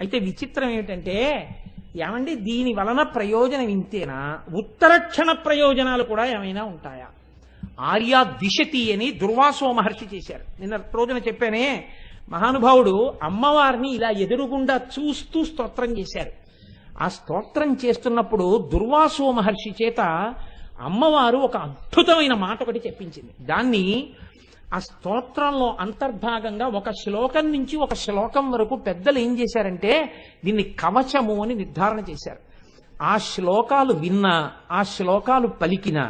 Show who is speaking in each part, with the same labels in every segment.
Speaker 1: అయితే విచిత్రం ఏమిటంటే, ఏమండి దీని వలన ప్రయోజనం ఇంతేనా, ఉత్తరక్షణ ప్రయోజనాలు కూడా ఏమైనా ఉంటాయా? ఆర్యా దిశతి అని దుర్వాసో మహర్షి చేశారు. నిన్న రోజున చెప్పానే, మహానుభావుడు అమ్మవారిని ఇలా ఎదురుగుండా చూస్తూ స్తోత్రం చేశారు. ఆ స్తోత్రం చేస్తున్నప్పుడు దుర్వాసో మహర్షి చేత అమ్మవారు ఒక అద్భుతమైన మాట ఒకటి చెప్పించింది. దాన్ని ఆ స్తోత్రంలో అంతర్భాగంగా ఒక శ్లోకం నుంచి ఒక శ్లోకం వరకు పెద్దలు ఏం చేశారంటే దీన్ని కవచము అని నిర్ధారణ చేశారు. ఆ శ్లోకాలు విన్నా, ఆ శ్లోకాలు పలికిన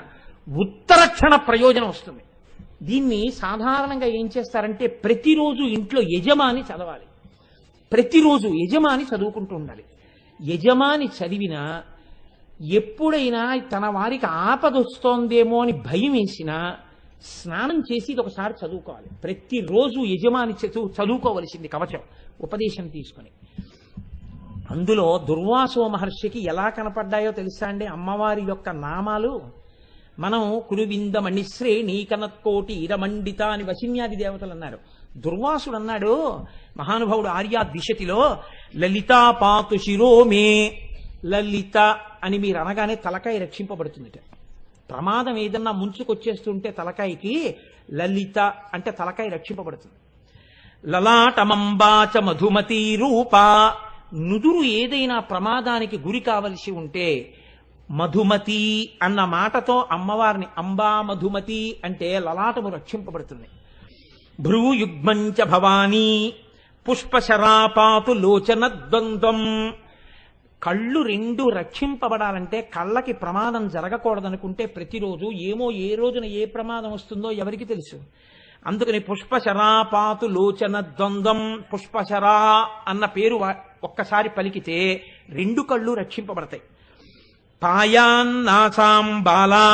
Speaker 1: ఉత్తరక్షణ ప్రయోజనం వస్తుంది. దీన్ని సాధారణంగా ఏం చేస్తారంటే ప్రతిరోజు ఇంట్లో యజమాని చదవాలి. ప్రతిరోజు యజమాని చదువుకుంటూ ఉండాలి. యజమాని చదివినా ఎప్పుడైనా తన వారికి ఆపదొస్తోందేమో అని భయం వేసినా స్నానం చేసి ఇది ఒకసారి చదువుకోవాలి. ప్రతిరోజు యజమాని చదువుకోవలసింది కవచం, ఉపదేశం తీసుకుని. అందులో దుర్వాసో మహర్షికి ఎలా కనపడ్డాయో తెలుసా అండి అమ్మవారి యొక్క నామాలు? మనం కురువిందమణిశ్రేణీ కనత్కోటి ఇరమండిత అని వశిన్యాది దేవతలు అన్నారు. దుర్వాసుడు అన్నాడు, మహానుభావుడు ఆర్యా దిశతిలో, లలితా పాతు శిరోమే. లలిత అని మీరు అనగానే తలకాయ రక్షింపబడుతుంది. ప్రమాదం ఏదన్నా ముంచుకొచ్చేస్తుంటే తలకాయకి లలిత అంటే తలకాయ రక్షింపబడుతుంది. లలాటమంబాచ మధుమతి రూప. నుదురు ఏదైనా ప్రమాదానికి గురి కావలసి ఉంటే మధుమతి అన్న మాటతో అమ్మవారిని అంబా మధుమతి అంటే లలాటము రక్షింపబడుతుంది. భ్రూయుగ్మంచ భవానీ పుష్పశరాపాతు లోచన ద్వంద్వం. కళ్ళు రెండు రక్షింపబడాలంటే, కళ్ళకి ప్రమాదం జరగకూడదనుకుంటే ప్రతిరోజు ఏమో ఏ రోజున ఏ ప్రమాదం వస్తుందో ఎవరికి తెలుసు. అందుకని పుష్పశరాపాతు లోచన ద్వంద్వం, పుష్పశరా అన్న పేరు ఒక్కసారి పలికితే రెండు కళ్ళు రక్షింపబడతాయి. పాయాన్నాసాం బాలా,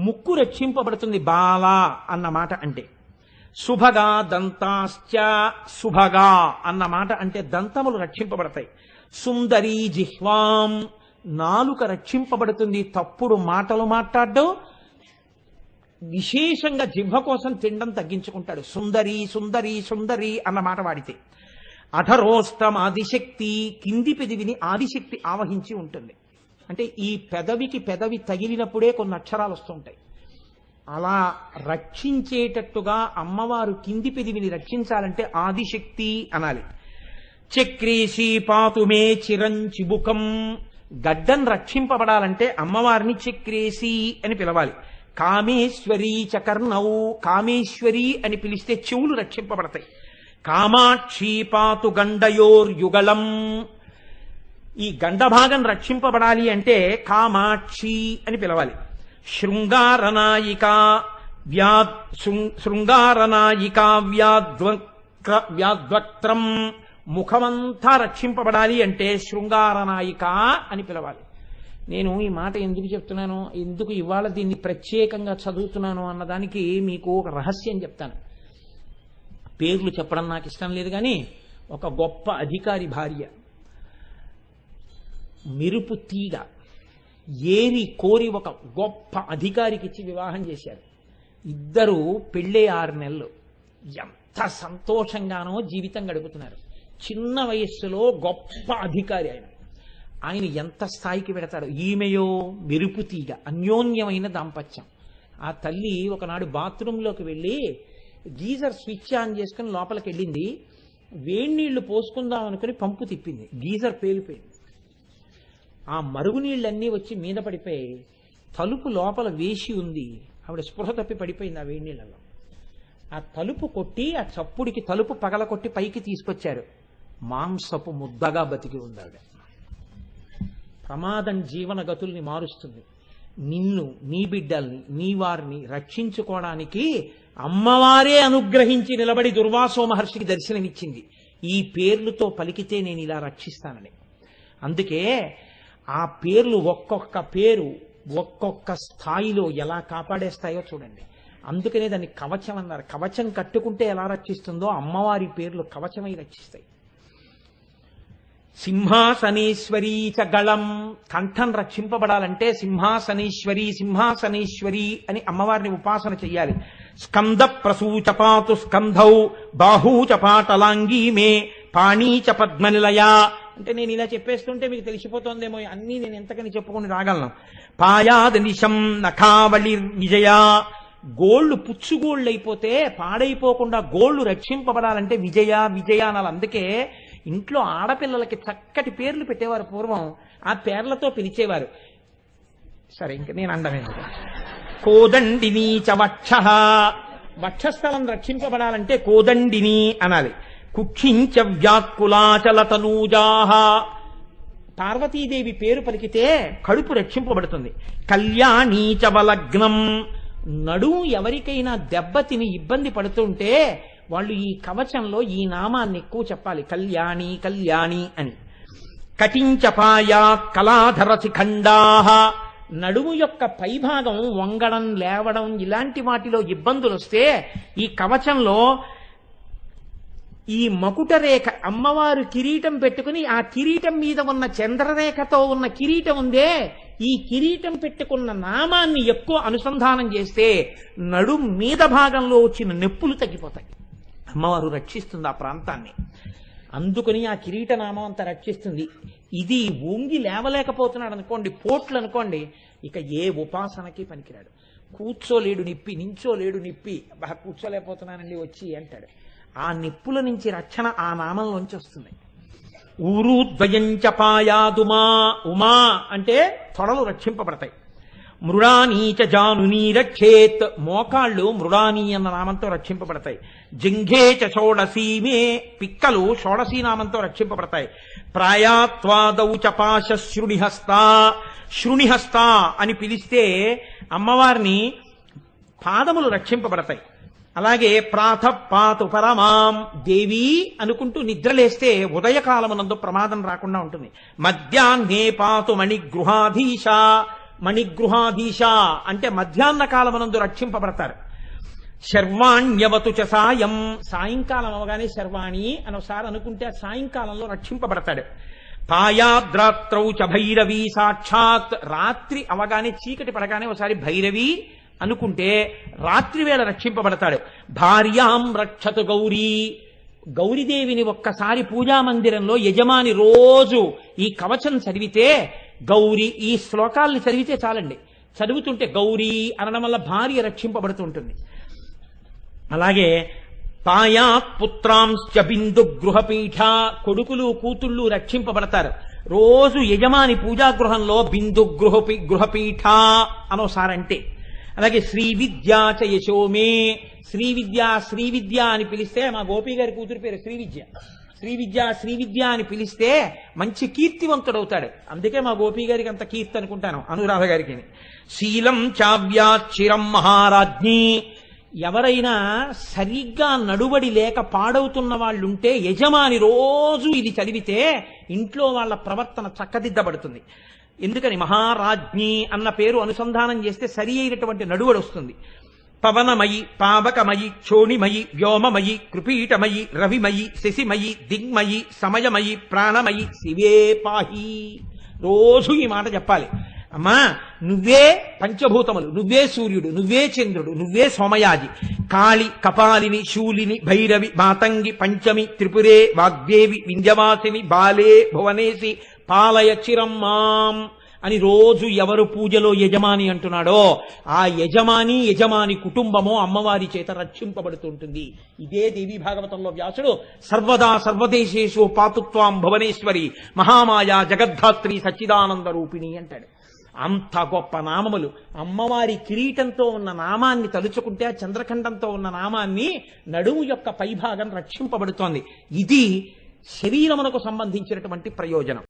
Speaker 1: ముక్కు రక్షింపబడుతుంది బాలా అన్న మాట అంటే. శుభగా దంతాశ్చ, శుభగా అన్న మాట అంటే దంతములు రక్షింపబడతాయి. సుందరీ జిహ్వాం, నాలుక రక్షింపబడుతుంది. తప్పుడు మాటలు మాట్లాడడం, విశేషంగా జిహ్వ కోసం తినడం తగ్గించుకుంటాడు. సుందరి సుందరి సుందరి అన్న మాట వాడితే. అధరోష్టం ఆదిశక్తి, కింది పెదవిని ఆదిశక్తి ఆవహించి ఉంటుంది. అంటే ఈ పెదవికి పెదవి తగిలినప్పుడే కొన్ని అక్షరాలు వస్తుంటాయి. అలా రక్షించేటట్టుగా అమ్మవారు కింది పెదవిని రక్షించాలంటే ఆదిశక్తి అనాలి. చక్రేశీ పాతుమే చిరంచిబుకం, గడ్డం రక్షింపబడాలంటే అమ్మవారిని చక్రేశీ అని పిలవాలి. కామేశ్వరీ చకర్ణౌ, కామేశ్వరి అని పిలిస్తే చెవులు రక్షింపబడతాయి. కామాక్షీ పాతు గండయోర్యుగళం, ఈ గండభాగం రక్షింపబడాలి అంటే కామాక్షి అని పిలవాలి. శృంగారనాయిక శృంగారనాయిక వ్యాద్వక్త్రం, ముఖమంతా రక్షింపబడాలి అంటే శృంగారనాయిక అని పిలవాలి. నేను ఈ మాట ఎందుకు చెప్తున్నాను, ఎందుకు ఇవాళ దీన్ని ప్రత్యేకంగా చదువుతున్నాను అన్నదానికి మీకు ఒక రహస్యం చెప్తాను. పేర్లు చెప్పడం నాకు ఇష్టం లేదు, కానీ ఒక గొప్ప అధికారి భార్య మెరుపు తీగ ఏరి కోరి ఒక గొప్ప అధికారికి ఇచ్చి వివాహం చేశారు. ఇద్దరు పెళ్ళే 6 నెలలు. ఎంత సంతోషంగానో జీవితం గడుపుతున్నారు. చిన్న వయస్సులో గొప్ప అధికారి ఆయన ఎంత స్థాయికి పెడతాడు. ఈమెయో మెరుపు తీగ, అన్యోన్యమైన దాంపత్యం. ఆ తల్లి ఒకనాడు బాత్రూంలోకి వెళ్ళి గీజర్ స్విచ్ ఆన్ చేసుకుని లోపలికి వెళ్ళింది. వేడినీళ్లు పోసుకుందాం అనుకుని పంపు తిప్పింది, గీజర్ పేలిపోయింది. ఆ మరుగునీళ్ళన్నీ వచ్చి మీద పడిపోయి తలుపు లోపల వేసి ఉంది. ఆవిడ స్పృహ తప్పి పడిపోయింది ఆ వేడినీళ్ళలో. ఆ తలుపు కొట్టి ఆ చప్పుడికి తలుపు పగల కొట్టి పైకి తీసుకొచ్చారు. మాంసపు ముద్దగా బతికి ఉంది ఆవిడ. ప్రమాదం జీవన గతుల్ని మారుస్తుంది. నిన్ను, నీ బిడ్డల్ని, నీ వారిని రక్షించుకోవడానికి అమ్మవారే అనుగ్రహించి నిలబడి దుర్వాసో మహర్షికి దర్శనమిచ్చింది. ఈ పేర్లతో పలికితే నేను ఇలా రక్షిస్తానని. అందుకే ఆ పేర్లు ఒక్కొక్క పేరు ఒక్కొక్క స్థాయిలో ఎలా కాపాడేస్తాయో చూడండి. అందుకనే దాన్ని కవచం అన్నారు. కవచం కట్టుకుంటే ఎలా రక్షిస్తుందో అమ్మవారి పేర్లు కవచమై రక్షిస్తాయి. సింహాసనేశ్వరీ చ గళం, కంఠం రక్షింపబడాలంటే సింహాసనేశ్వరి సింహాసనేశ్వరి అని అమ్మవారిని ఉపాసన చెయ్యాలి. స్కంద ప్రసూచపాతు స్కంధౌ బాహూచపాటలాంగీ మే పాణీచ పద్మనిలయ. అంటే నేను ఇలా చెప్పేస్తుంటే మీకు తెలిసిపోతోందేమో, అన్నీ నేను ఎంతకని చెప్పుకొని రాగలను. పాయాదనిశం నఖావళి విజయ. గోళ్లు పుచ్చుగోళ్ళు అయిపోతే పాడైపోకుండా గోళ్లు రక్షింపబడాలంటే విజయ విజయ అనాలి. అందుకే ఇంట్లో ఆడపిల్లలకి చక్కటి పేర్లు పెట్టేవారు పూర్వం. ఆ పేర్లతో పిలిచేవారు. సరే, ఇంక నేను అండమేందు. కోదండిని చ వక్ష. వక్షస్థలం రక్షింపబడాలంటే కోదండిని అనాలి. కుక్షించ వ్యాకులాచల తనూజాహ. పార్వతీదేవి పేరు పలికితే కడుపు రక్షింపబడుతుంది. కళ్యాణీ చ వలగ్నం. నడుము ఎవరికైనా దెబ్బతిని ఇబ్బంది పడుతుంటే వాళ్ళు ఈ కవచంలో ఈ నామాన్ని ఎక్కువ చెప్పాలి, కళ్యాణి కళ్యాణి అని. కటించపాయా కళాధర శిఖండాహ. నడుము యొక్క పైభాగం వంగడం లేవడం ఇలాంటి వాటిలో ఇబ్బందులు వస్తే ఈ కవచంలో ఈ మకుట రేఖ, అమ్మవారు కిరీటం పెట్టుకుని ఆ కిరీటం మీద ఉన్న చంద్రరేఖతో ఉన్న కిరీటం ఉందే, ఈ కిరీటం పెట్టుకున్న నామాన్ని ఎక్కువ అనుసంధానం చేస్తే నడుం మీద భాగంలో వచ్చిన నొప్పులు తగ్గిపోతాయి. అమ్మవారు రక్షిస్తుంది ఆ ప్రాంతాన్ని. అందుకని ఆ కిరీట నామం అంతా రక్షిస్తుంది. ఇది వంగి లేవలేకపోతున్నాడు అనుకోండి, పోట్లు అనుకోండి, ఇక ఏ ఉపాసనకి పనికిరాడు. కూర్చోలేడు నిప్పి, నించోలేడు నిప్పి, కూర్చోలేకపోతున్నానండి వచ్చి అంటాడు. ఆ నిప్పుల నుంచి రక్షణ ఆ నామంలోంచి వస్తుంది. ఊరు ద్వయంచపాయాదుమా. ఉమా అంటే తొడలు రక్షింపబడతాయి. మృడానీచ జానునీ రక్షేత్. మోకాళ్ళు మృడానీ అన్న నామంతో రక్షింపబడతాయి. జింఘేచ షోడసీమే. పిక్కలు షోడసీ నామంతో రక్షింపబడతాయి. ప్రాయాత్వాదౌ చపాశ శృణిహస్త. శృణిహస్త అని పిలిస్తే అమ్మవారిని పాదములు రక్షింపబడతాయి. అలాగే ప్రాతపాతు పరమాం దేవి అనుకుంటూ నిద్రలేస్తే ఉదయకాలమునందు ప్రమాదం రాకుండా ఉంటుంది. మధ్యాహ్నే పాతు మణిగృహాధీశ. మణిగృహాధీశ అంటే మధ్యాహ్న కాలమునందు రక్షింపబడతారు. శర్వాణ్యవతు చ సాయం. సాయంకాలం అవగానే శర్వాణి అని ఒకసారి అనుకుంటే ఆ సాయంకాలంలో రక్షింపబడతాడు. పాయాద్రాత్రౌ చ భైరవి సాక్షాత్. రాత్రి అవగానే చీకటి పడగానే ఒకసారి భైరవి అనుకుంటే రాత్రి వేళ రక్షింపబడతాడు. భార్యాం రక్షతు గౌరీ. గౌరీదేవిని ఒక్కసారి పూజామందిరంలో యజమాని రోజు ఈ కవచం చదివితే, గౌరీ ఈ శ్లోకాల్ని చదివితే చాలండి, చదువుతుంటే గౌరీ అనడం వల్ల భార్య రక్షింపబడుతుంటుంది. అలాగే పాయాత్ పుత్రాంశ్చ బిందు గృహపీఠ. కొడుకులు కూతుళ్ళు రక్షింపబడతారు. రోజు యజమాని పూజాగృహంలో బిందు గృహపీఠ అనోసారంటే. అలాగే శ్రీ విద్యాచ యశోమే. శ్రీ విద్య అని పిలిస్తే, మా గోపి గారి కూతురు పేరు శ్రీ విద్య అని పిలిస్తే మంచి కీర్తివంతుడవుతాడు. అందుకే మా గోపి గారికి అంత కీర్తి అనుకుంటాను, అనురాధ గారికి. శీలం చావ్యాచిరం మహారాజ్ఞి. ఎవరైనా సరిగ్గా నడుబడి లేక పాడవుతున్న వాళ్ళుంటే యజమాని రోజు ఇది చదివితే ఇంట్లో వాళ్ళ ప్రవర్తన చక్కదిద్దబడుతుంది. ఎందుకని మహారాజ్ఞి అన్న పేరు అనుసంధానం చేస్తే సరి అయినటువంటి నడువడి వస్తుంది. పవనమయి పావకమయి క్షోణిమయి వ్యోమమయి కృపీటమయి రవిమయి శశిమయి దిగ్మయి సమయమయి ప్రాణమయి శివే పాహి. రోజు ఈ మాట చెప్పాలి. అమ్మా నువ్వే పంచభూతములు, నువ్వే సూర్యుడు, నువ్వే చంద్రుడు, నువ్వే సోమయాజి, కాళి కపాలిని శూలిని భైరవి మాతంగి పంచమి త్రిపురే వాగ్దేవి వింధ్యవాసిని బాలే భువనేసి పాలయ చిరం మాం అని రోజు ఎవరు పూజలో యజమాని అంటున్నాడో ఆ యజమాని కుటుంబము అమ్మవారి చేత రక్షింపబడుతుంటుంది. ఇదే దేవీ భాగవతంలో వ్యాసుడు సర్వదా సర్వదేశేషు పాతుత్వాం భువనేశ్వరి మహామాయా జగద్ధాత్రి సచ్చిదానంద రూపిణి అంటాడు. అంత గొప్ప నామములు. అమ్మవారి కిరీటంతో ఉన్న నామాన్ని తలుచుకుంటే ఆ చంద్రఖండంతో ఉన్న నామాన్ని నడుము యొక్క పైభాగం రక్షింపబడుతోంది. ఇది శరీరమునకు సంబంధించినటువంటి ప్రయోజనం.